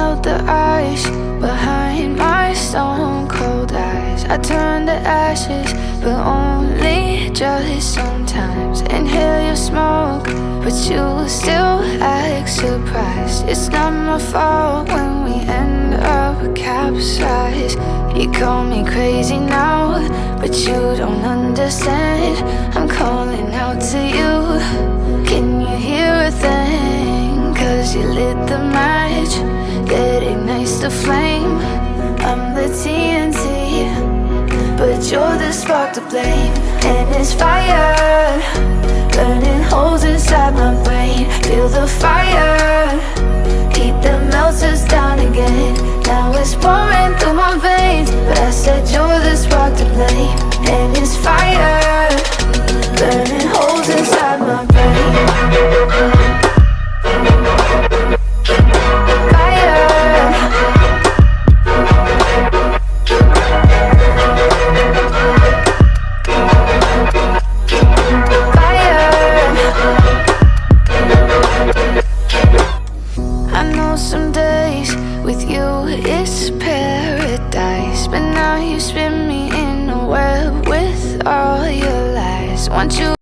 melt the ice behind my stone cold eyes. I turn to ashes, but only just sometimes. Inhale your smoke, but you still act surprised. It's not my fault when we end up capsized. You call me crazy now, but you don't understand. I'm calling out to you. Can you hear a thing? 'Cause you lit the match that ignites the flame. I'm the TNT, but you're the spark to blame. And it's fire, burning holes inside my brain. Feel the fire, heat that melts us down again. Now it's pouring through my veins, but I said you're the spark to blame. And it's fire, burning holes inside my brain. Some days with you it's paradise, but now you spin me in a web with all your lies. Want you